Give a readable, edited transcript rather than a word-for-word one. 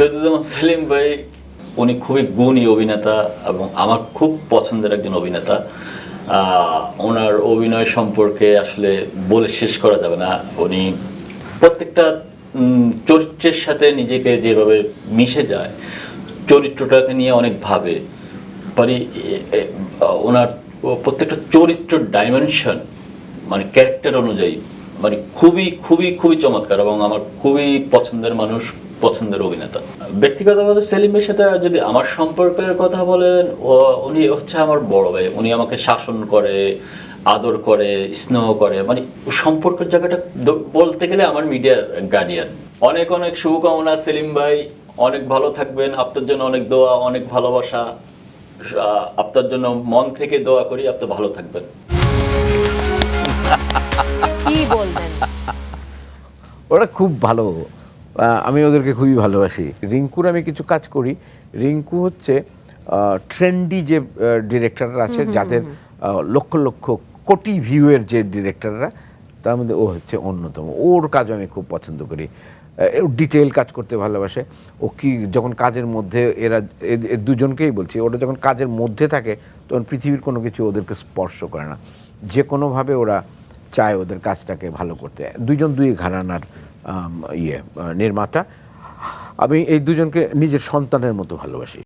শহীদুজ্জামান সেলিম ভাই উনি খুবই গুণী অভিনেতা এবং আমার খুব পছন্দের একজন অভিনেতা। ওনার অভিনয় সম্পর্কে আসলে বলে শেষ করা যাবে না। উনি প্রত্যেকটা চরিত্রের সাথে নিজেকে যেভাবে মিশে যায়, চরিত্রটাকে নিয়ে অনেক ভাবে পারি। ওনার প্রত্যেকটা চরিত্র ডাইমেনশন মানে ক্যারেক্টার অনুযায়ী মানে খুবই খুবই খুবই চমৎকার এবং আমার খুবই পছন্দের মানুষ, পছন্দের অভিনেতা। ব্যক্তিগতভাবে সেলিমের সাথে যদি আমার সম্পর্কের কথা বলেন, উনি হচ্ছে আমার বড় ভাই। উনি আমাকে শাসন করে, আদর করে, স্নেহ করে, মানে সম্পর্কের জায়গাটা বলতে গেলে আমার মিডিয়ার গার্ডিয়ান। অনেক অনেক শুভকামনা সেলিম ভাই, অনেক ভালো থাকবেন। আপনার জন্য অনেক দোয়া, অনেক ভালোবাসা। আপনার জন্য মন থেকে দোয়া করি, আপনি ভালো থাকবেন। কি বলবেন? ওরা খুব ভালো, আমি ওদেরকে খুবই ভালোবাসি। রিঙ্কুর আমি কিছু কাজ করি। রিঙ্কু হচ্ছে ট্রেন্ডি যে ডিরেক্টররা আছে, যাদের লক্ষ লক্ষ কোটি ভিউয়ের যে ডিরেক্টররা, তার মধ্যে ও হচ্ছে অন্যতম। ওর কাজ আমি খুব পছন্দ করি। ডিটেল কাজ করতে ভালোবাসে। ও কি যখন কাজের মধ্যে দুজনকেই বলছি, ওরা যখন কাজের মধ্যে থাকে তখন পৃথিবীর কোনো কিছু ওদেরকে স্পর্শ করে না। যে কোনোভাবে ওরা চায় ওদের কাজটাকে ভালো করতে। দুজন দুই ঘরানার নির্মাতা। আমি এই দুজনকে নিজের সন্তানের মতো ভালোবাসি।